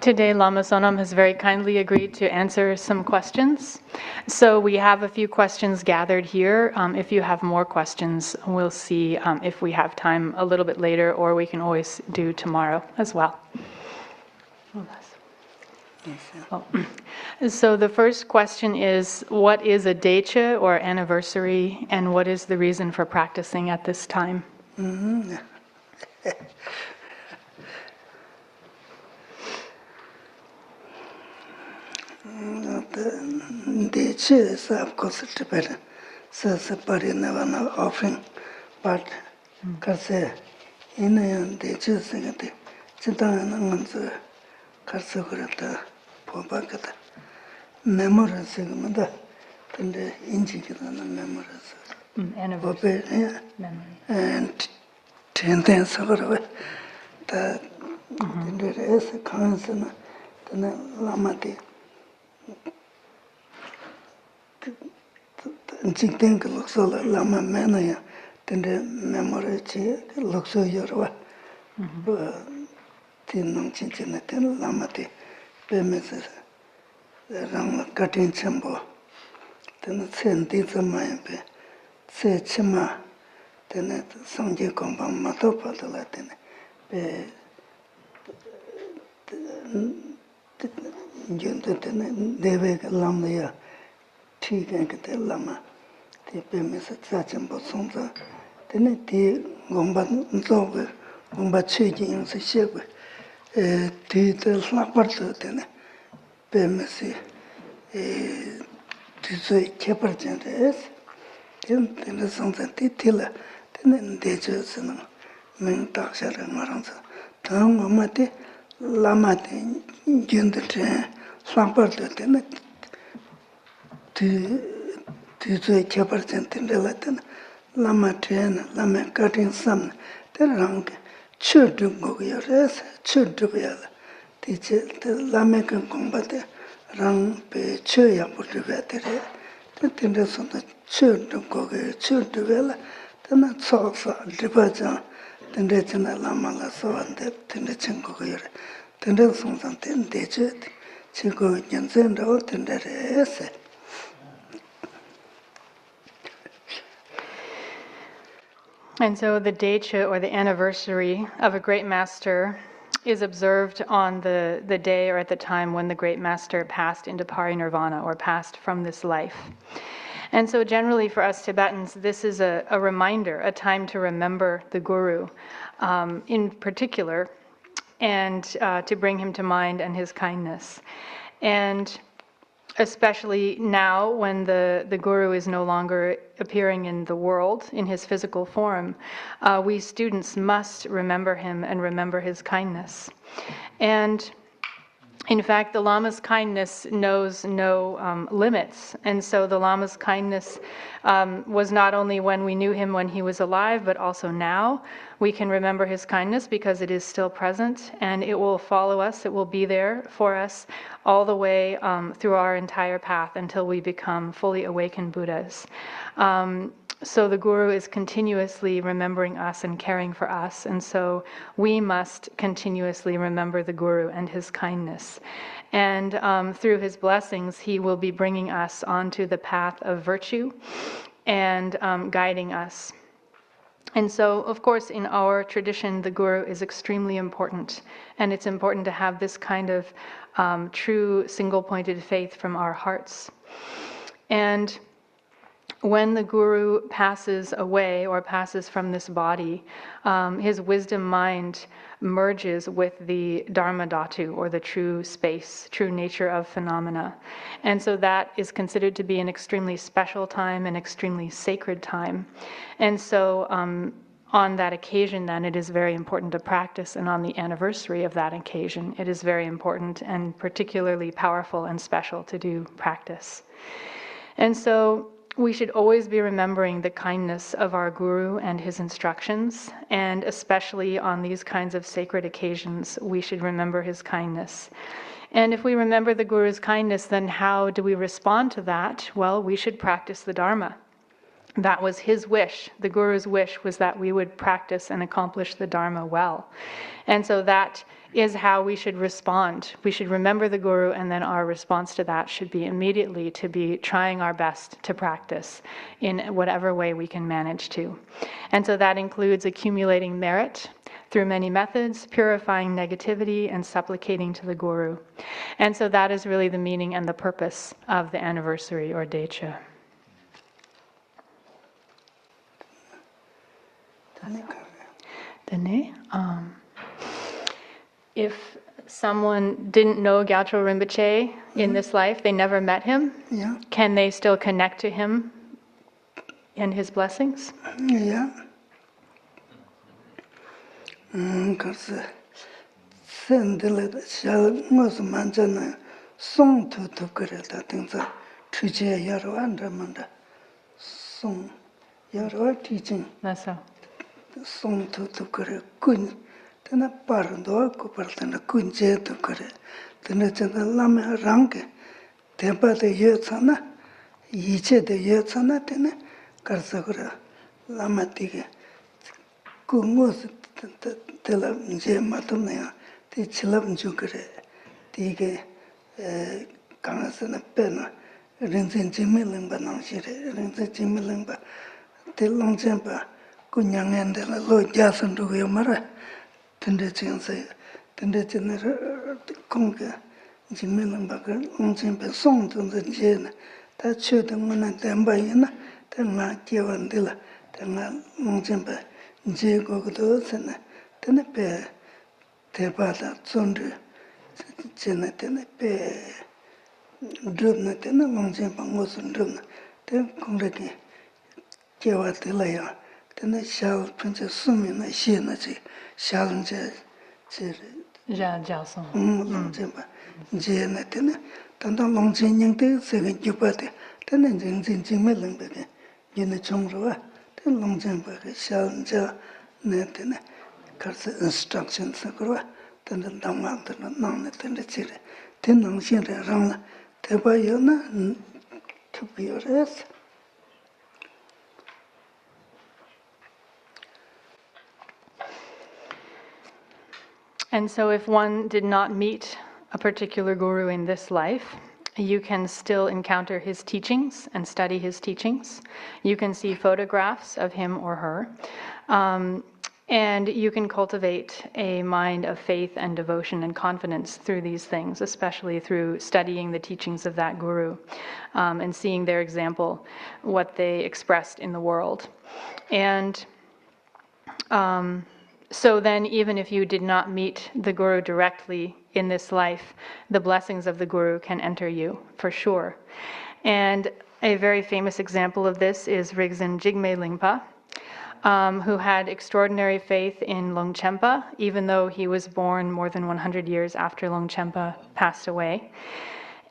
Today, Lama Sonam has very kindly agreed to answer some questions. So we have a few questions gathered here. If you have more questions, we'll see if we have time a little bit later, or we can always do tomorrow as well. So the first question is, what is a deche or anniversary, and what is the reason for practicing at this time? Deche is of course a Parinirvana of Ven, but Karse in a deche singati, Chitanganza Karsugurata, Pobakata, memories sigmunda, and the Injikana memories. Anniversary. And 10 days ago, the is a constant, the Lamati. Jikten looks all Lama Manaya, then the memory looks so Yorwa. Tinum Chinchin, Lamati, Bemis, Ram Katin Chambo, then send this a maybe, say Chima, then it Sanji Komba Matopa the Latin, Deve Lamia. Tigante Lama, the Bemis at Sachambo Sonza, then it Gomba Zover, Gomba Chaging the ship, Tita Slaparto, then Bemisi, Tizoi Kepergent is, then the sons and Titilla, then the Jus and Mentasha and Maranza, Tamamati, Lamati, Gundre, Slaparto, then it. Tizoi Kepergent in the Latin, Lama Train, Lama cutting some, the rank, should do go your rest, should do well. Teacher, the Lama can combat rang pe chuya put the veteran, the tenders on the should do go, should do well, then not salsa, departure, then the China Lama la so and the Tendachingo, tenders on something, they jet, Chico Jensen out in the essay. And so the deche, or the anniversary of a great master, is observed on the day or at the time when the great master passed into Parinirvana, or passed from this life. And so generally for us Tibetans, this is a reminder, a time to remember the Guru in particular, and to bring him to mind and his kindness. And especially now when the Guru is no longer appearing in the world in his physical form, we students must remember him and remember his kindness. And in fact, the Lama's kindness knows no limits. And so the Lama's kindness was not only when we knew him when he was alive, but also now. We can remember his kindness because it is still present, and it will follow us, it will be there for us all the way through our entire path until we become fully awakened Buddhas. So the Guru is continuously remembering us and caring for us, and so we must continuously remember the Guru and his kindness. And through his blessings, he will be bringing us onto the path of virtue and guiding us. And so, of course, in our tradition, the Guru is extremely important, and it's important to have this kind of true single-pointed faith from our hearts. And when the Guru passes away or passes from this body, his wisdom mind merges with the Dharma Dhatu, or the true space, true nature of phenomena. And so that is considered to be an extremely special time, an extremely sacred time. And so on that occasion then, it is very important to practice, and on the anniversary of that occasion, it is very important and particularly powerful and special to do practice. And so we should always be remembering the kindness of our Guru and his instructions, and especially on these kinds of sacred occasions, we should remember his kindness. And if we remember the Guru's kindness, then how do we respond to that? Well, we should practice the Dharma. That was his wish. The Guru's wish was that we would practice and accomplish the Dharma well. And so that is how we should respond. We should remember the Guru, and then our response to that should be immediately to be trying our best to practice in whatever way we can manage to. And so that includes accumulating merit through many methods, purifying negativity, and supplicating to the Guru. And so that is really the meaning and the purpose of the anniversary or Decha. If someone didn't know Gyatrul Rinpoche in this life, they never met him, can they still connect to him and his blessings? Yeah. Because sendele shall most manjana song to correct, I think the Tuje Yaro and Ramanda song Yaro teaching. That's so. Song to correct, kun, then a parando, Cooperton, a kunje to correct, then it's a lama rank, temper the Yotsana, Yiche the Yotsana, then Karsagura, Lama Tige, Kumus, the Lamje Matomea, the Chilam Jukere, Tige, Kanasana Pena, Rinzin Jimilimba, Rinzin Jimilimba, the Long Jumper. Kunyang and the Lord Jason to Yamara, Tendechin say, Tendechin conquer Jimilin Bagger, Onchimpe song to the Jane, that should the one at Dambayana, then not Giavandilla, then not Onchimpe, Jago Dosana, then a pair, Tebata, Sundry, Janet and a pair, Drubnet and a Longchimpe was in Drubna, then Congregi, Giavadilla. Then I shall Princess Sumi, I see in the challenge. Janet, then the long changing day, second Jupiter, then in Jimmelin begin. Unichumra, then long jumper, challenge, net, curse instructions, then the Dama, then the non, then the chili. Then long shin around Tebayana to be your rest. And so if one did not meet a particular guru in this life, you can still encounter his teachings and study his teachings. You can see photographs of him or her. And you can cultivate a mind of faith and devotion and confidence through these things, especially through studying the teachings of that guru and seeing their example, what they expressed in the world. And so then, even if you did not meet the Guru directly in this life, the blessings of the Guru can enter you, for sure. And a very famous example of this is Rigzin Jigme Lingpa, who had extraordinary faith in Longchenpa, even though he was born more than 100 years after Longchenpa passed away.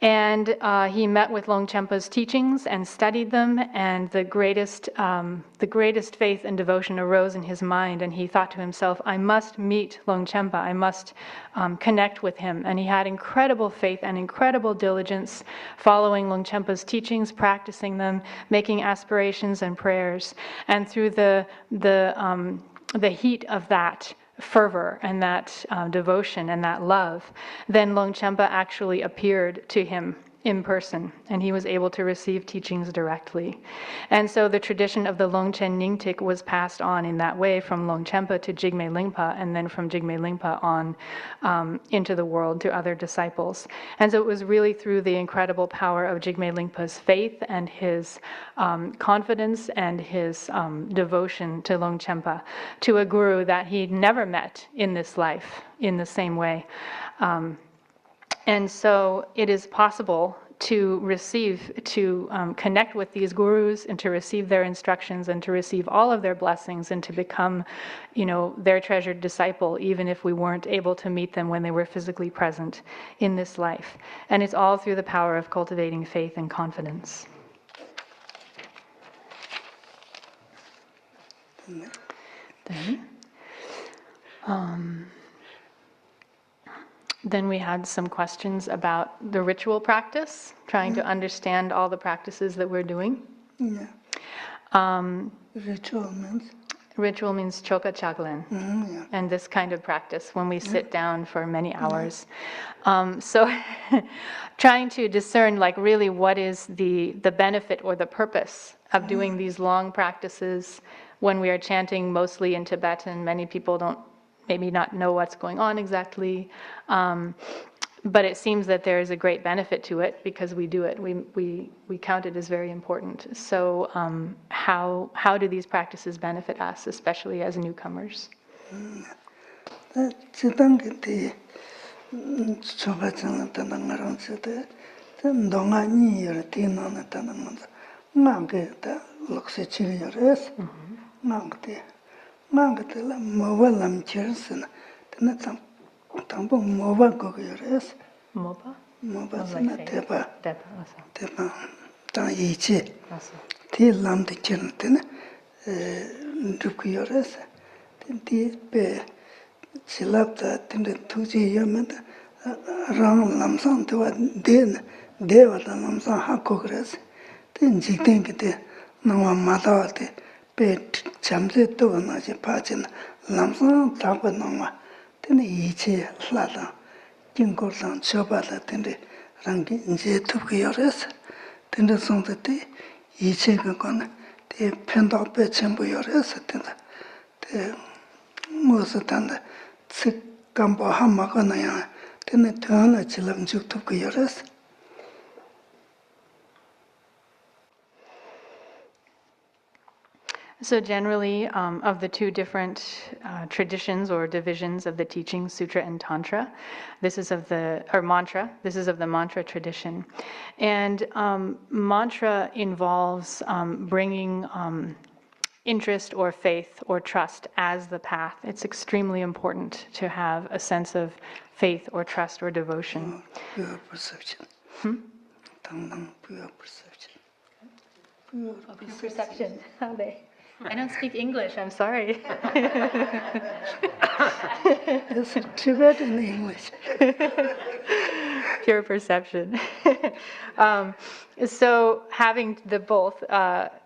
And he met with Longchenpa's teachings and studied them, and the greatest faith and devotion arose in his mind, and he thought to himself, I must meet Longchenpa, I must connect with him. And he had incredible faith and incredible diligence, following Longchenpa's teachings, practicing them, making aspirations and prayers. And through the heat of that fervor and that devotion and that love, then Longchenpa actually appeared to him in person, and he was able to receive teachings directly. And so the tradition of the Longchen Nyingtik was passed on in that way from Longchenpa to Jigme Lingpa, and then from Jigme Lingpa on into the world to other disciples. And so it was really through the incredible power of Jigme Lingpa's faith and his confidence and his devotion to Longchenpa, to a guru that he'd never met in this life in the same way. And so it is possible to connect with these gurus and to receive their instructions and to receive all of their blessings and to become, their treasured disciple, even if we weren't able to meet them when they were physically present in this life. And it's all through the power of cultivating faith and confidence. Then we had some questions about the ritual practice, trying to understand all the practices that we're doing. Yeah. Ritual means? Ritual means choka chaglen. Yeah. And this kind of practice when we sit down for many hours. So trying to discern like really what is the benefit or the purpose of doing these long practices when we are chanting mostly in Tibetan. Many people don't maybe not know what's going on exactly. But it seems that there is a great benefit to it because we do it. We count it as very important. So how do these practices benefit us, especially as newcomers? 지당게 초바창은 단단하런 세대 동안이 여티는 단단한 나게다 럭세 치려레스 나게라 모발람 치르스나 단단 tampo moba gogeres Moba? sana tepa Deba. ta yiche ti lam de chernten dukuyores ti pe chilapta tinde tuji yamen ram lamsan tewa deva da lamsan hakogres tin jikten kite nawa matawate pe chamse to na je pachin lamsan tapa nawa tene iche hlada kinkorsan chobala tende rangi nje tupkiyores tende sonte te iche kakon te pendo pe chenpo yores tende te mosa tanda tsik kampo hamako na yang tene tuana chilam juk tupkiyores. So generally, of the two different traditions or divisions of the teaching, Sutra and Tantra, this is of the, or mantra, this is of the mantra tradition. And mantra involves bringing interest or faith or trust as the path. It's extremely important to have a sense of faith or trust or devotion. Pure perception. Pure perception. Pure perception. How they? I don't speak English, I'm sorry. It's Tibetan English. Pure perception. So having the both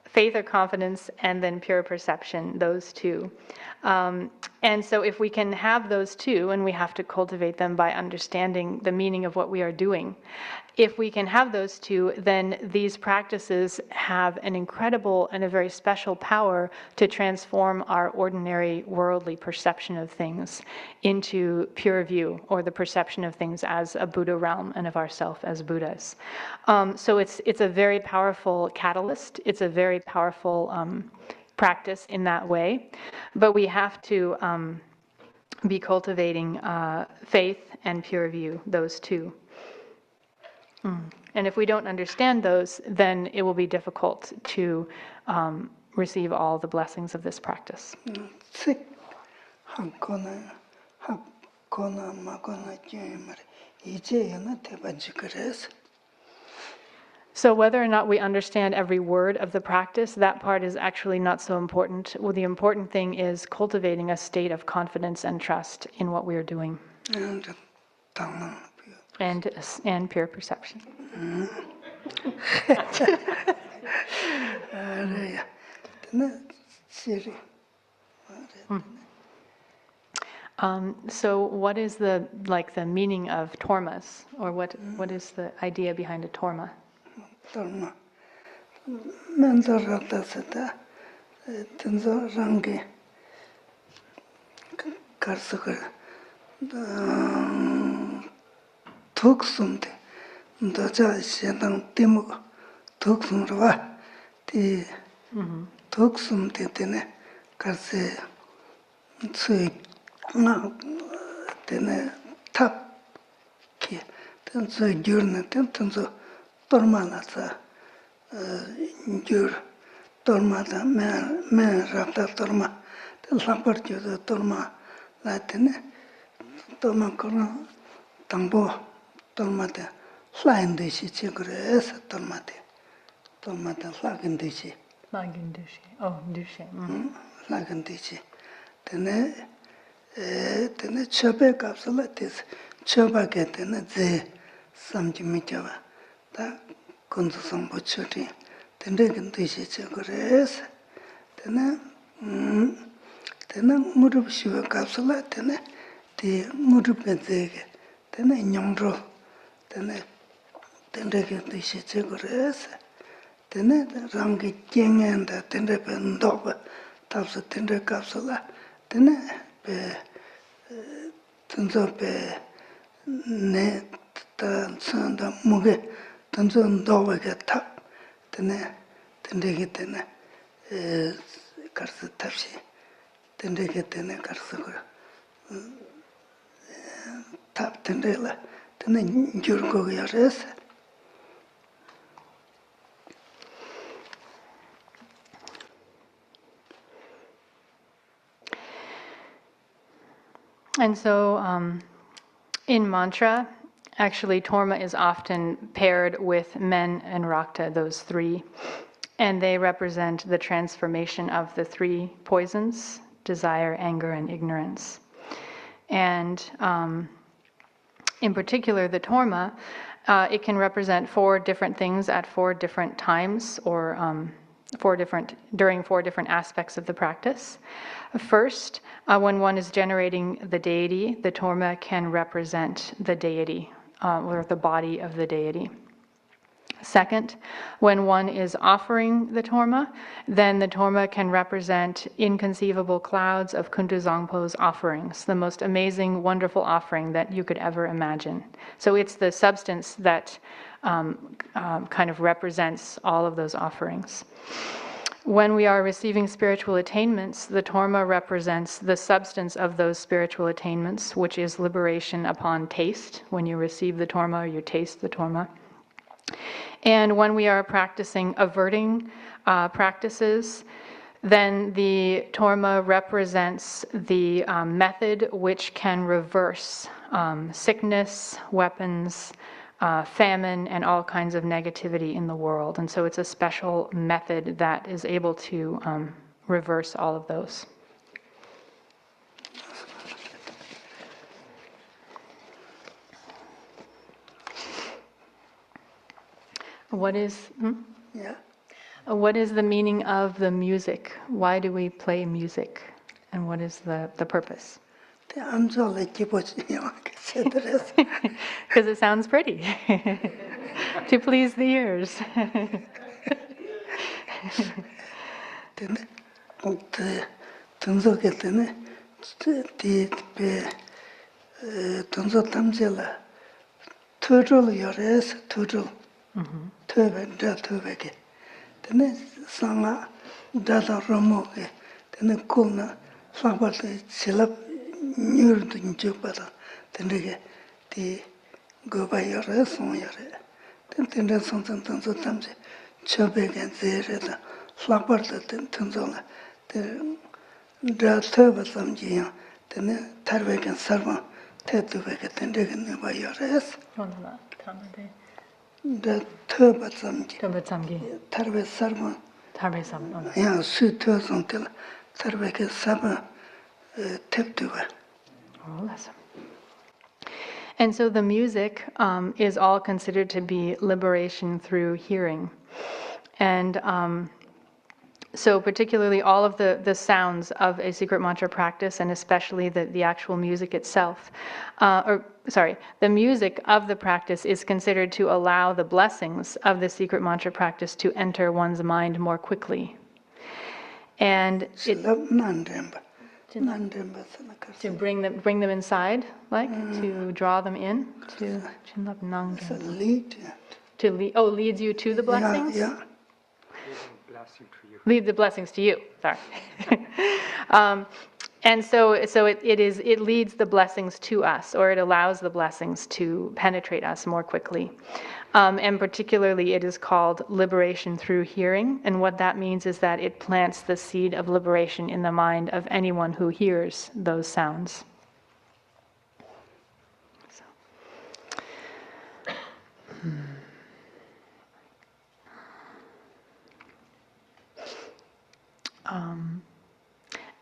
faith or confidence and then pure perception, those two. And so if we can have those two, and we have to cultivate them by understanding the meaning of what we are doing, if we can have those two, then these practices have an incredible and a very special power to transform our ordinary worldly perception of things into pure view, or the perception of things as a Buddha realm and of ourself as Buddhas. So it's a very powerful catalyst. It's a very powerful practice in that way. But we have to be cultivating faith and pure view, those two. And if we don't understand those, then it will be difficult to receive all the blessings of this practice. So whether or not we understand every word of the practice, that part is actually not so important. Well, the important thing is cultivating a state of confidence and trust in what we are doing. And pure perception. So what is the meaning of tormas, or what is the idea behind a torma? Torma. Mental ratasata tenzo rangi karsukar tuksumde doja shendang timu tuksumrwa ti tuksumde tene karse tsui nga tene tap ki tenzo gyurna tenzo torma nasa gyur torma da men rapta torma ten lapar gyur torma la tene torma korna tambo torma de hlain deshi chigres torma de hlagin deshi Oh, dushe. hlagin deshi tene chobe kapsula tes choba ke tene ze samji mijawa ta kunzu sambo choti tende kin deshi chigres tena murup shiva kapsula tena di murup zege tena nyongro tena tendeke di shiche gores tena rangi jengenda tenda pe ndoba tapsa tenda kapsula tena pe tunzo pe ne ta sanda muge tunzo ndoba ke tap tena tendeke tena karsa tapsi tendeke tena karsa tap tendela tena njurgo yares. And so in mantra, actually Torma is often paired with Men and Rakta, those three. And they represent the transformation of the three poisons, desire, anger, and ignorance. And in particular, the Torma, it can represent 4 different things at 4 different times, or during 4 different aspects of the practice. First, when one is generating the deity, the Torma can represent the deity, or the body of the deity. Second, when one is offering the Torma, then the Torma can represent inconceivable clouds of Kuntu Zangpo's offerings, the most amazing, wonderful offering that you could ever imagine. So it's the substance that kind of represents all of those offerings. When we are receiving spiritual attainments, the Torma represents the substance of those spiritual attainments, which is liberation upon taste. When you receive the Torma, you taste the Torma. And when we are practicing averting practices, then the Torma represents the method which can reverse sickness, weapons, famine, and all kinds of negativity in the world. And so it's a special method that is able to reverse all of those. What is the meaning of the music? Why do we play music? And what is the purpose? Because it sounds pretty. To please the ears. Sangha dada romo tene kulna sabate silap nyurdun jupata tene ti goba yore son yore tene son tanzo tamse chobe gen zere da flaparte tanzola te da toba samji tene tarve gen sarva tetu veke tene gen ba yore da toba samji tarve sarva yeah, suit until Tarveke Saba Teptuva. Awesome. And so the music is all considered to be liberation through hearing. And so particularly all of the sounds of a secret mantra practice, and especially the actual music itself, the music of the practice is considered to allow the blessings of the secret mantra practice to enter one's mind more quickly. And to bring them inside, to draw them in, leads you to the blessings? Yeah. Lead the blessings to you. Sorry. And so it leads the blessings to us, or it allows the blessings to penetrate us more quickly. And particularly it is called liberation through hearing. And what that means is that it plants the seed of liberation in the mind of anyone who hears those sounds.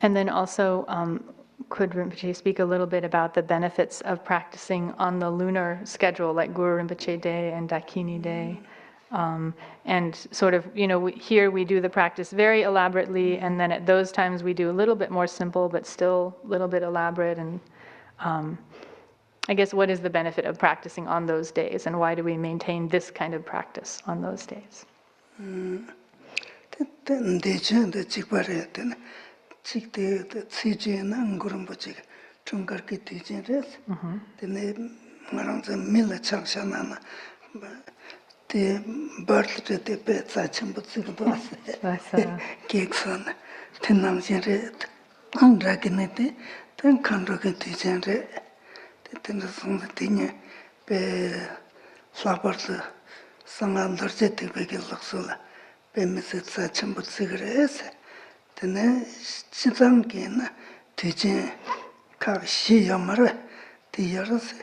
And then also, could Rinpoche speak a little bit about the benefits of practicing on the lunar schedule, like Guru Rinpoche Day and Dakini Day, And sort of, here we do the practice very elaborately, and then at those times we do a little bit more simple, but still a little bit elaborate. And I guess what is the benefit of practicing on those days, and why do we maintain this kind of practice on those days? The birthday the pets I cakes on Tenam Generate, Undragonity, then Kandrogati Generate, the tenders on the thing, be flappers, Sangha Dorje Den Luxula, be Mrs. Sachambut cigarettes, then Chitangin, teaching Kashi Yamara, the years,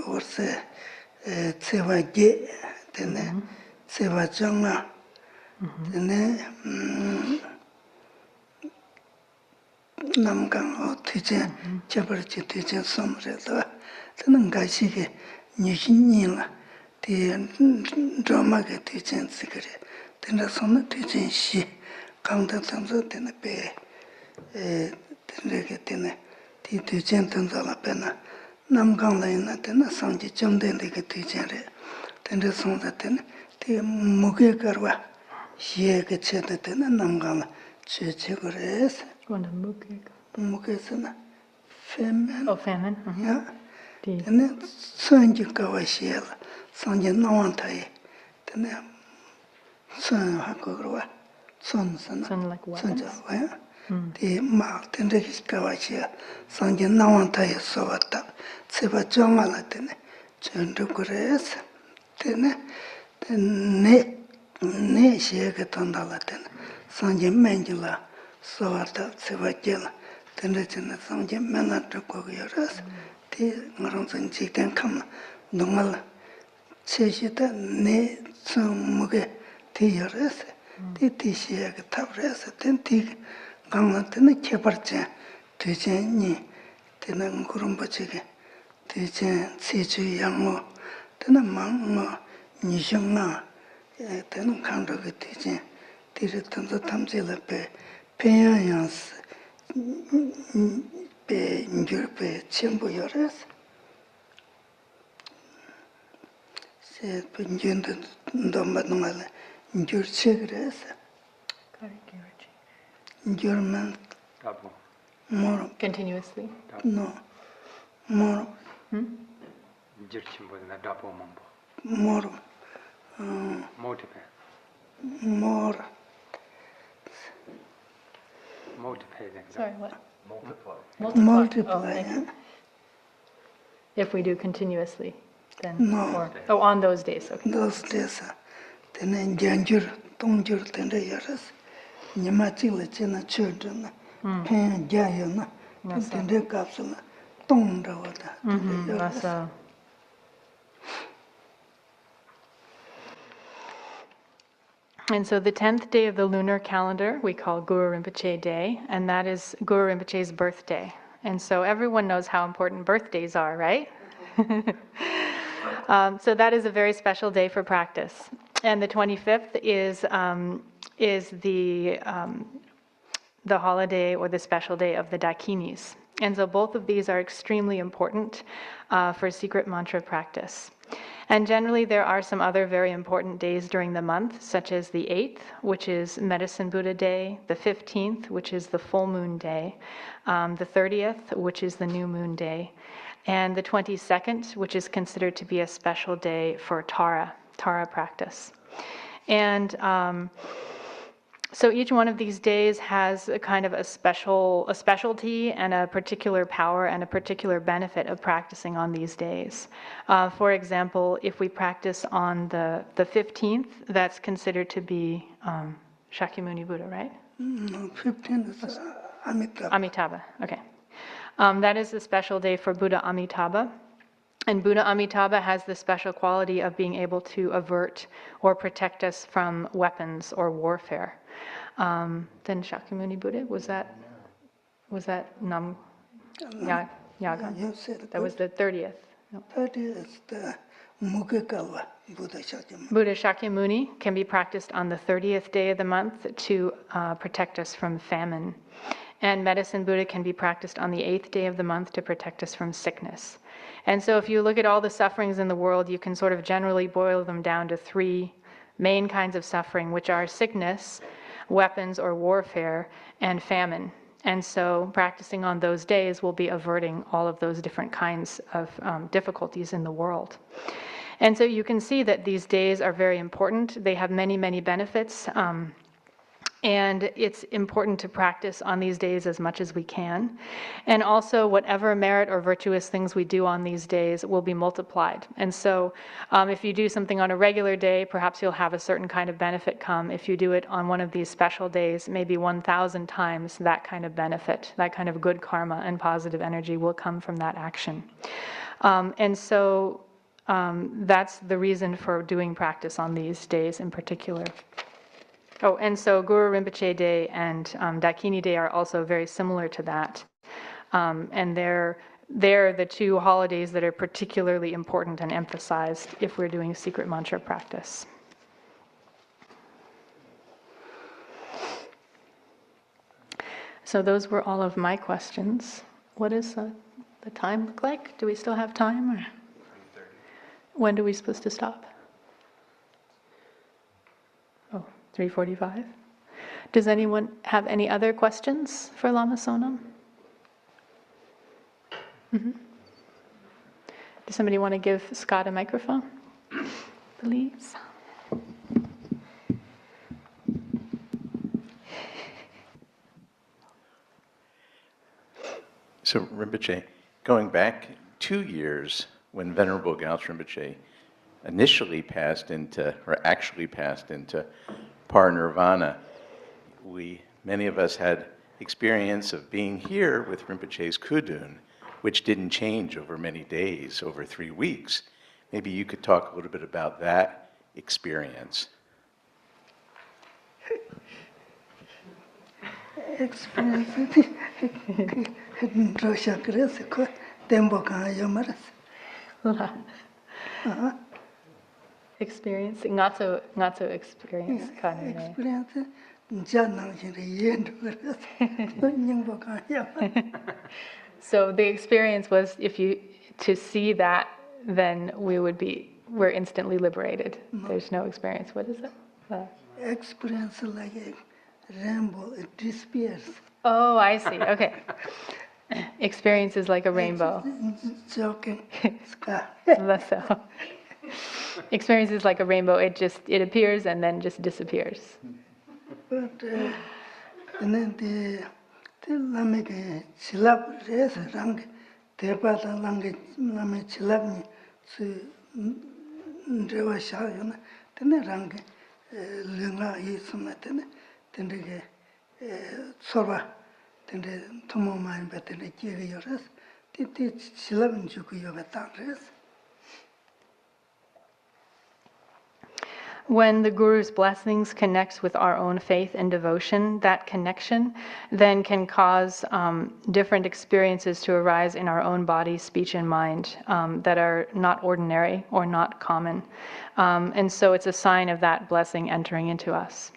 or say, tsewa ge, tene, tsewa jonga, tene, namgang o tijen, chabarchi tijen somre do, tene ngashi ge, nyushin nila, ti drama ge tijen tsikare, tene sona tijen shi, kangda tanzo tene pe, tene ge tene, ti tijen tanzo la pena, namgang la ina tene sangji chomden de ge tijen re, tene sonda tene, ti muge karwa, xie ge che de tene namgang la che che gore es. Muge sana, femen. Oh, famine. Ya, tene sangji kawa xie la, sangji nawan tayi, tene sang hako karwa, son sana, Like weapons? ya. Ti maa tene kawa xie, sangji nawan tayi sowa tab, tseba chonga la tene, chondu gore es. Tene ne xie ge tanda la tene, sangji menji la sowa tab, tseba jela, tene sangji mena tukko ge yoras, ti ngarong san jik ten kam la, dunga la, che xie ta ne tsung muge ti yoras, ti xie ge tab res, ten ti gang la tene kebar chen, tu chen ni, tene ngurumba chige, tu chen tsi chu yang ngo, tene mang ngo, ni xiong nga, tene kangro ge tu chen, tiri tanzo tamzi la pe, penyang yang si, pe njur pe chenpo yoras, se pe njur ndomba nunga la, njur chig res, njur man, moro, Continuously? no, moro, moro, moro, Sorry, what? multiply, Oh, thank you. If we do continuously, then? No. Oh, on those days, okay. those days, tene janjur, tongjur tende yoras, nyama chigla chena chudra, pen jaya na, tende kapsula, tongda wada, tende yoras. Rasa. And so the 10th day of the lunar calendar we call Guru Rinpoche Day, and that is Guru Rinpoche's birthday. And so everyone knows how important birthdays are, right? So that is a very special day for practice. And the 25th is the holiday or the special day of the Dakinis. And so both of these are extremely important for secret mantra practice. And generally there are some other very important days during the month, such as the 8th, which is Medicine Buddha Day, the 15th, which is the full moon day, the 30th, which is the new moon day, and the 22nd, which is considered to be a special day for Tara practice. And so each one of these days has a kind of a specialty and a particular power and a particular benefit of practicing on these days. For example, if we practice on the 15th, that's considered to be Shakyamuni Buddha, right? No, 15 is Amitabha. Amitabha, okay. That is a special day for Buddha Amitabha. And Buddha Amitabha has the special quality of being able to avert or protect us from weapons or warfare. Then Shakyamuni Buddha, was that Yagan? You said That was the 30th. No. 30 is the Mukekalwa Buddha Shakyamuni. Buddha Shakyamuni can be practiced on the 30th day of the month to protect us from famine. And Medicine Buddha can be practiced on the 8th day of the month to protect us from sickness. And so if you look at all the sufferings in the world, you can sort of generally boil them down to three main kinds of suffering, which are sickness, weapons or warfare, and famine. And so practicing on those days will be averting all of those different kinds of difficulties in the world. And so you can see that these days are very important. They have many, many benefits. And it's important to practice on these days as much as we can. And also, whatever merit or virtuous things we do on these days will be multiplied. And so, if you do something on a regular day, perhaps you'll have a certain kind of benefit come. If you do it on one of these special days, maybe 1,000 times that kind of benefit, that kind of good karma and positive energy will come from that action. And so, that's the reason for doing practice on these days in particular. Oh, and so Guru Rinpoche Day and Dakini Day are also very similar to that. And they're the two holidays that are particularly important and emphasized if we're doing secret mantra practice. So those were all of my questions. What does the time look like? Do we still have time? Or 3:30. when are we supposed to stop? 3:45. Does anyone have any other questions for Lama Sonam? Mm-hmm. Does somebody want to give Scott a microphone? Please. So Rinpoche, going back 2 years when Venerable Gyatrul Rinpoche initially passed into Parinirvana, many of us had experience of being here with Rinpoche's Kudun, which didn't change over many days, over 3 weeks. Maybe you could talk a little bit about that experience. Experience Rosha Grace, Temboka Yomaras. Experience, not so experience. Experience, So the experience was, if you to see that, then we're instantly liberated. No. There's no experience. What is it? Experience like a rainbow, it disappears. Oh, I see. Okay. Experience is like a rainbow. Joking. So, experience is like a rainbow. It appears and then just disappears. But and then the Lama Chilab race rang, Tepata Lama Chilab to Dreva Shayana, then the rang Lunga is something, then the Sorba, then the Tomo mine, but then the Kirios, the Chilab and Jukuyo. When the Guru's blessings connects with our own faith and devotion, that connection then can cause different experiences to arise in our own body, speech, and mind that are not ordinary or not common. And so it's a sign of that blessing entering into us.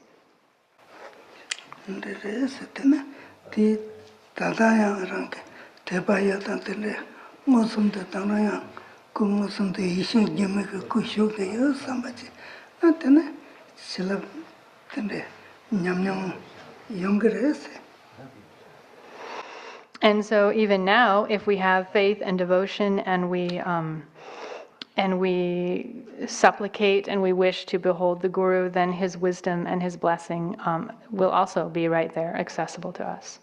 And so even now, if we have faith and devotion and we supplicate and we wish to behold the Guru, then his wisdom and his blessing will also be right there, accessible to us.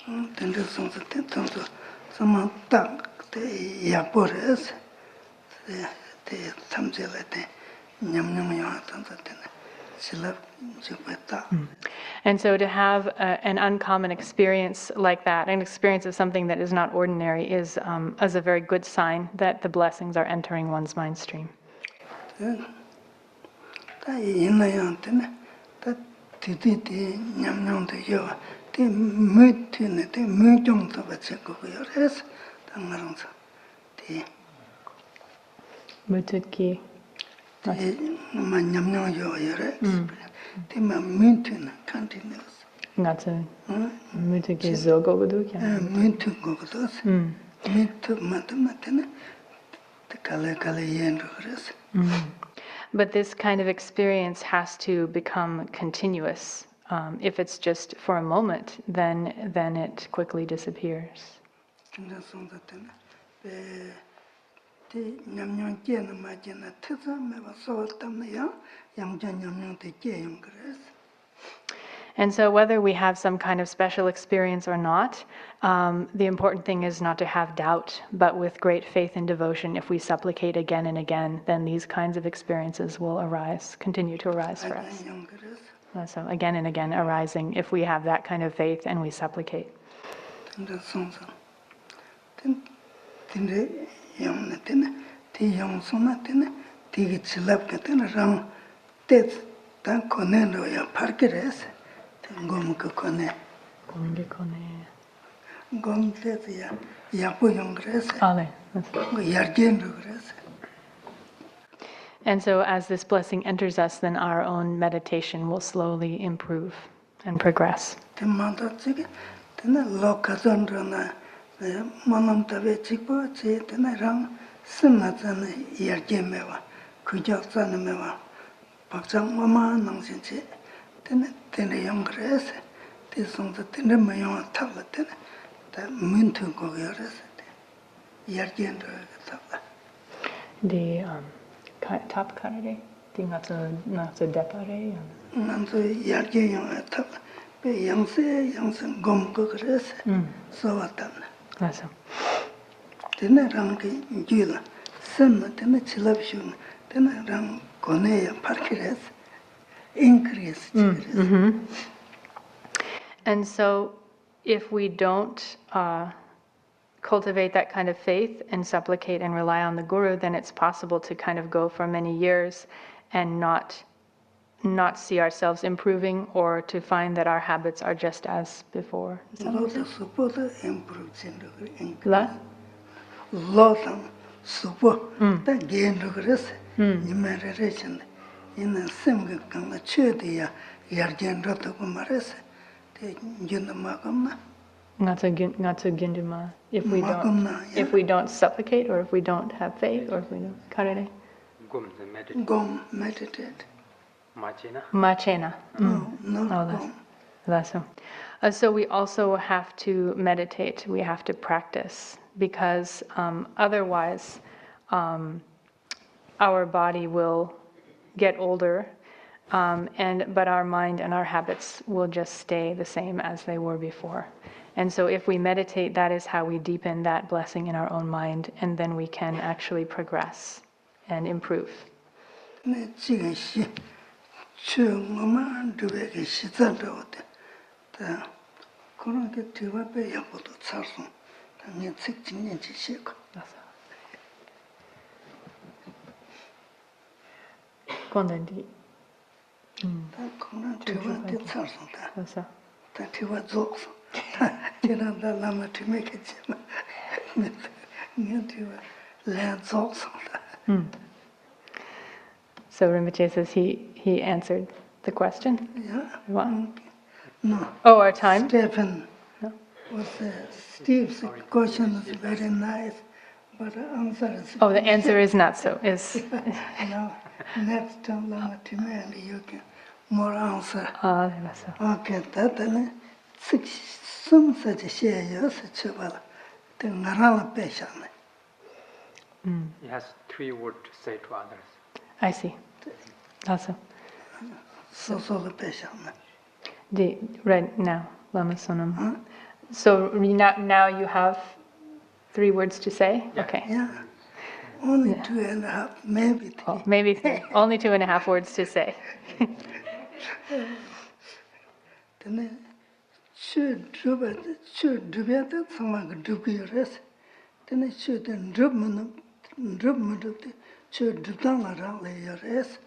And so to have an uncommon experience like that, an experience of something that is not ordinary, is a very good sign that the blessings are entering one's mind stream. Mutuki. Ma nyamnyang yo yore experience. Te ma mintin continuous. Ngata mutuki zogo budu kya. Mintin gogodos. Mintu matena te kale yen rogres. But this kind of experience has to become continuous. If it's just for a moment, then it quickly disappears. Tinda sonda tena. Te nyamnyang jena ma jena tesa mewa so tamna yang jan nyamnyang te jeyong gres. And so whether we have some kind of special experience or not, the important thing is not to have doubt, but with great faith and devotion, if we supplicate again and again, then these kinds of experiences will arise, continue to arise for us. So again and again arising, if we have that kind of faith and we supplicate. Tinda sonda. Tinda yang na tena, ti yang sona tena, ti ki chilap ka tena rang tet tan kone lo ya parkires. Gom ka kone. Gom tet ya yapu yung gres. Yargen lo gres. And so as this blessing enters us, then our own meditation will slowly improve and progress. Ten manda tsike, tena lo kazan rana, manam tabe chikpo che tena rang simna zana yargen mewa, kujak zana mewa, pakchang mama nangsin che, tena yung gres, te songza tena mayong tabla tena, ta muntu go yores, yargen ro tabla. The top karare, the not so depare. Nanzo yargen yung tabla, pe yangse gom go gres, so watamna. Awesome. Tena rang ki jula, simna tena chilap shun, tena rang kone ya parkires, increase. And so if we don't cultivate that kind of faith and supplicate and rely on the Guru, then it's possible to kind of go for many years and not see ourselves improving, or to find that our habits are just as before. Is that what Lot of support improve La? lot of support that gain progress in meditation in a single kind of chudi yargen rata kumares te junda makamna. Not so ginduma. If we don't supplicate, or if we don't have faith, or if we don't karere. Gom meditate. Machena. No, Oh, that's so. So we also have to meditate. We have to practice, because otherwise, our body will get older, but our mind and our habits will just stay the same as they were before. And so if we meditate, that is how we deepen that blessing in our own mind, and then we can actually progress and improve. Kondendi. So Rinpoche says he answered the question. Yeah. What? No. Oh, our time? Stephen. No. Steve's question is very nice, but the answer is... Oh, the answer is not so. Is No, next time Lama Timel, you can more answer. that's so. Okay, that is some such a share, yes, it's about the Narala patient. He has 3 words to say to others. I see. Awesome. So the patient. Right now, Lama Sonam. So now you have 3 words to say? Yeah. Okay. Yeah, only 2.5, maybe 3. Oh, maybe 3. Only 2.5 words to say. Then should do better, someone do your rest. Then it should drop should do down around your rest.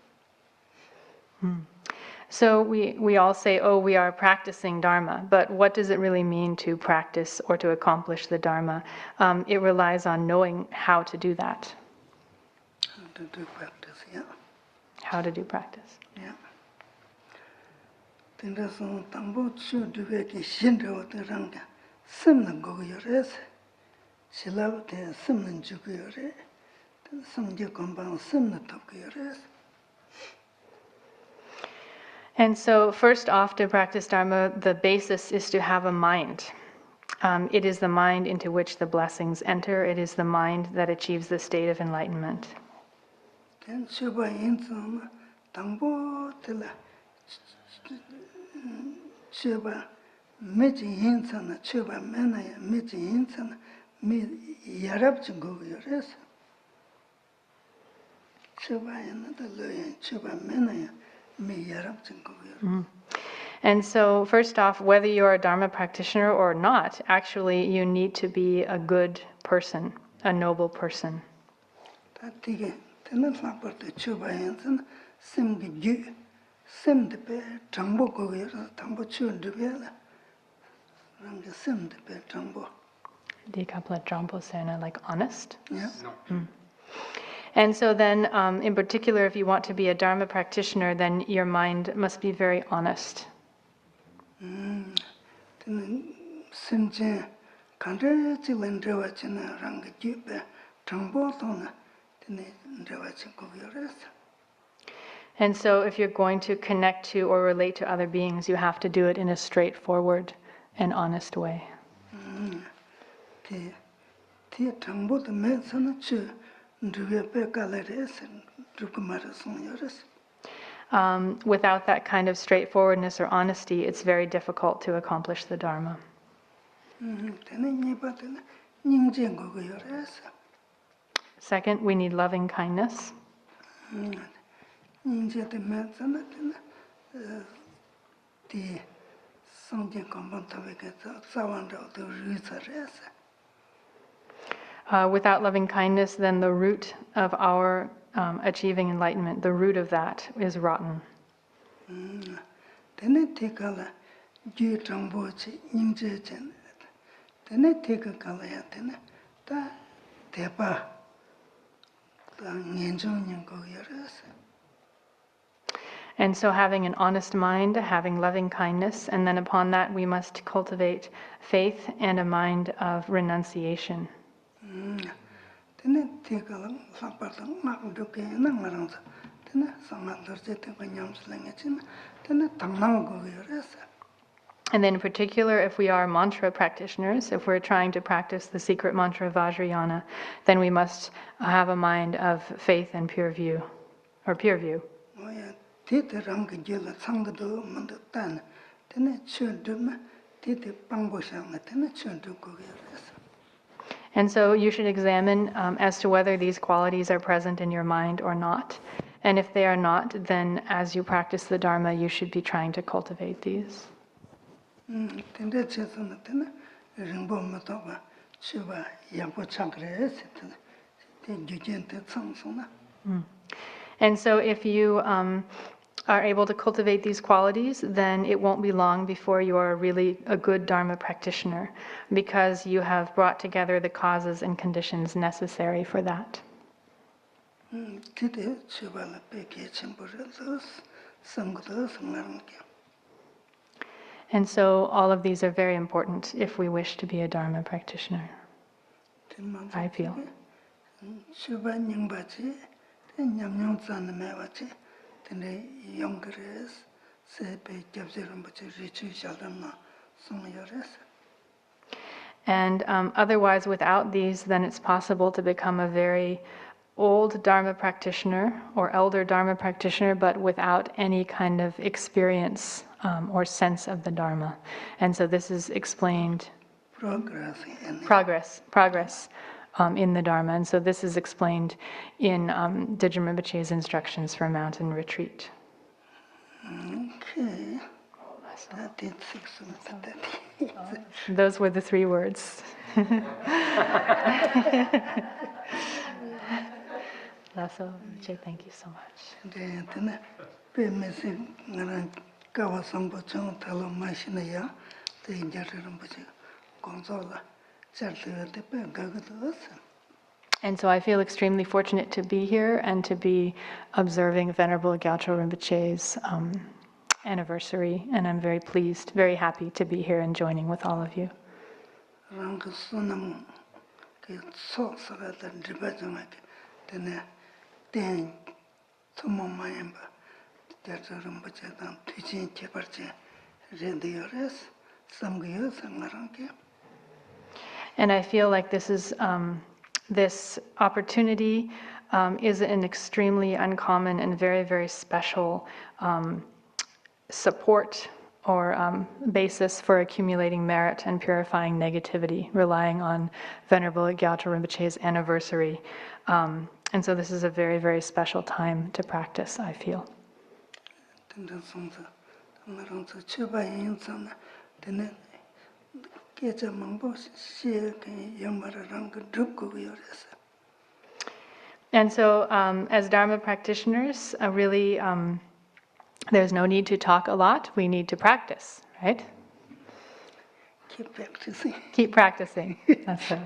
So we all say, oh, we are practicing Dharma, but what does it really mean to practice or to accomplish the Dharma? It relies on knowing how to do that. to do practice, yeah. How to do practice. Yeah. Tenda son tambo chu duwe ki shinra the ranga simna go yores. Shilab te simna jugu yore. Samje komban simna top yores. And so, first off, to practice Dharma, the basis is to have a mind. It is the mind into which the blessings enter. It is the mind that achieves the state of enlightenment. Then Shuba Yinzon, Tambo Tilla Shuba Meji Yinzon, Shuba Menaya, Meji Yinzon, me Yarab to go yores. Shuba another lawyer, Shuba Menaya, me Yarab to go yores. And so, first off, whether you're a Dharma practitioner or not, actually, you need to be a good person, a noble person. Tatige, Tenan Laport, Shuba Yinzon, Sim the Jew, Sim the bear, Tambo go yores, Tambo Chu Dubella, Ranga Sim the bear, Tambo. Dekapla Dramposena, like honest. Yeah. No. And so then, in particular, if you want to be a Dharma practitioner, then your mind must be very honest. Tenan Simchen, Kandre Chilendrewachina, Ranga Jupe, Tambo Tona, Tenan Drewachin go yores. And so, if you're going to connect to or relate to other beings, you have to do it in a straightforward and honest way. Ti Tambo the Mesana Chu, Drupe Galeres and Drukumaras on yours. Without that kind of straightforwardness or honesty, it's very difficult to accomplish the Dharma. Tenan Nipatin, Ningjingo yores. Second, we need loving kindness. Ninja the Mesana, the Sanjin Compantavika, Savanda, the Rizaresa. Without loving kindness, then the root of our achieving enlightenment, the root of that is rotten. Then it take a Ju Tambochi, Ninja, then it take a Kalayatena, the Tepa, the Ninjonian go yores. And so having an honest mind, having loving kindness, and then upon that we must cultivate faith and a mind of renunciation. Then it take a Lapatan, not Duke, Nangarans, then Sangha Dorje Den Slangachin, then a Tamang go yores. And then in particular, if we are mantra practitioners, if we're trying to practice the secret mantra of Vajrayana, then we must have a mind of faith and pure view, or pure view. Oh, yeah, Tita Ranga Jilla Sangado Mandatan, then it should do Titi Pangboshang, then it should do go yores. And so you should examine as to whether these qualities are present in your mind or not. And if they are not, then as you practice the Dharma, you should be trying to cultivate these. Then that's it, and then Rinpo Matoba, Shiva, Yampo Chakres, then you get that Sansona. And so if you are able to cultivate these qualities, then it won't be long before you are really a good Dharma practitioner, because you have brought together the causes and conditions necessary for that. Titi Shiva la Peki Chimborelos, Sangados, Maranki. And so all of these are very important if we wish to be a Dharma practitioner, I feel. Shiva Nyingbachi, then Yam San Mevachi, then the younger is, say, Pei Jabzirambachi, Richu Shaldama, some yores. And otherwise, without these, then it's possible to become a very old Dharma practitioner or elder Dharma practitioner, but without any kind of experience or sense of the Dharma. And so this is explained. Progress in the Dharma. And so this is explained in Dgytrul Rinpoche's instructions for mountain retreat. Okay. That did 6 months. Those were the 3 words. Lasso, thank you so much. Then, pay missing Kawasamba Chong Talo Machinaya, the Gyatrul Rinpoche, Gonzola, Charlie, the Pegagados. And so I feel extremely fortunate to be here and to be observing Venerable Gyatrul Rinpoche's anniversary. And I'm very pleased, very happy to be here and joining with all of you. And I feel like this is this opportunity is an extremely uncommon and very, very special support or basis for accumulating merit and purifying negativity, relying on Venerable Gyatrul Rinpoche's anniversary. And so this is a very, very special time to practice, I feel. And so as Dharma practitioners, really there's no need to talk a lot, we need to practice, right? Keep practicing. Keep practicing, that's it.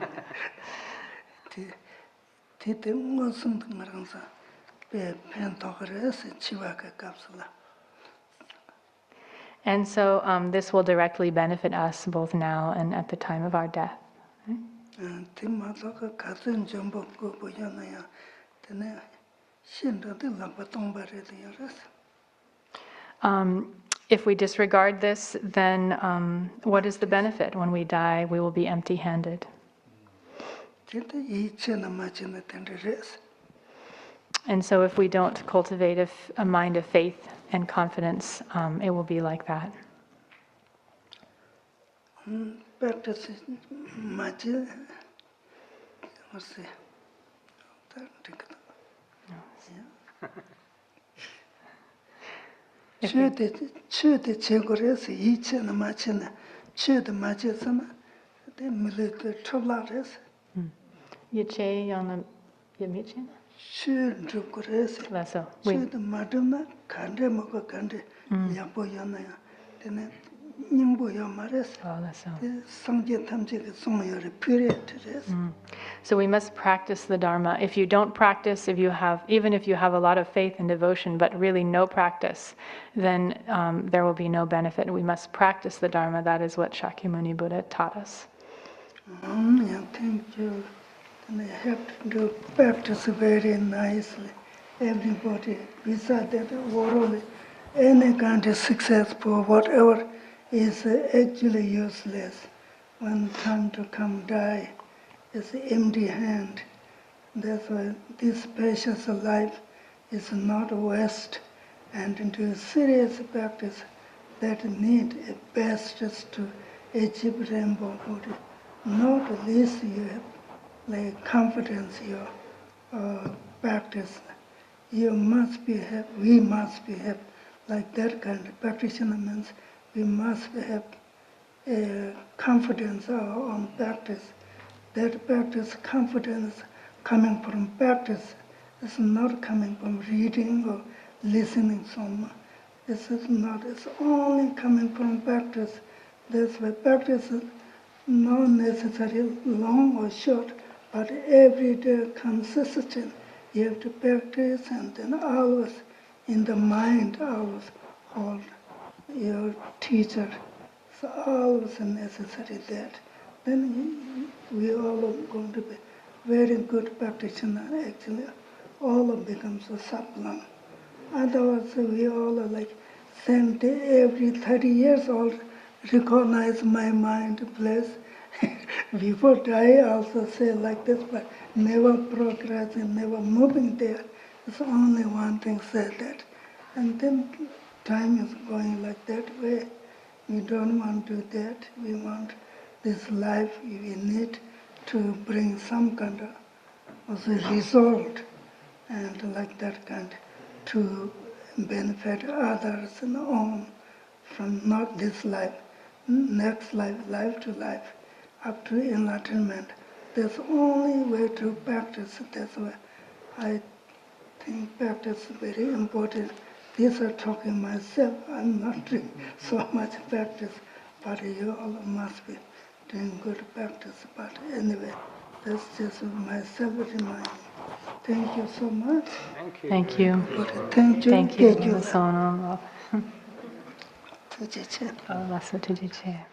And so this will directly benefit us both now and at the time of our death. If we disregard this, then what is the benefit? When we die, we will be empty-handed. And so if we don't cultivate a mind of faith and confidence, it will be like that. Practice So we must practice the Dharma. If you don't practice, even if you have a lot of faith and devotion, but really no practice, then there will be no benefit. We must practice the Dharma. That is what Shakyamuni Buddha taught us. Thank you. And I have to do practice very nicely. Everybody, besides that, overall, any kind of successful, whatever, is actually useless. When time to come die, it's empty hand. That's why this precious life is not waste. And to do serious practice that need a best to achieve rainbow Buddha. Not least you have like confidence, your practice. We must be like that kind of practitioner means we must have confidence on practice. That practice, confidence coming from practice is not coming from reading or listening some. This is not, it's only coming from practice. That's why practice is not necessarily long or short, but every day consistent. You have to practice and then always in the mind, always hold your teacher. So always necessary that. Then we all are going to be very good practitioner actually. All becomes a sublime. Otherwise we all are like same day, every 30 years old, recognize my mind place. Before die, I also say like this, but never progressing, never moving there. It's only one thing said that. And then time is going like that way. We don't want to do that. We want this life, we need to bring some kind of result, and like that kind to benefit others and own from not this life, next life, life to life, up to enlightenment. That's the only way to practice. That's why I think practice is very important. These are talking myself. I'm not doing so much practice, but you all must be doing good practice. But anyway, That's just my separate mind. Thank you so much. Thank you. Thank you. Thank you. Thank you, Thank you. Lama Sonam. Thank you. Lama Sonam Rinpoche.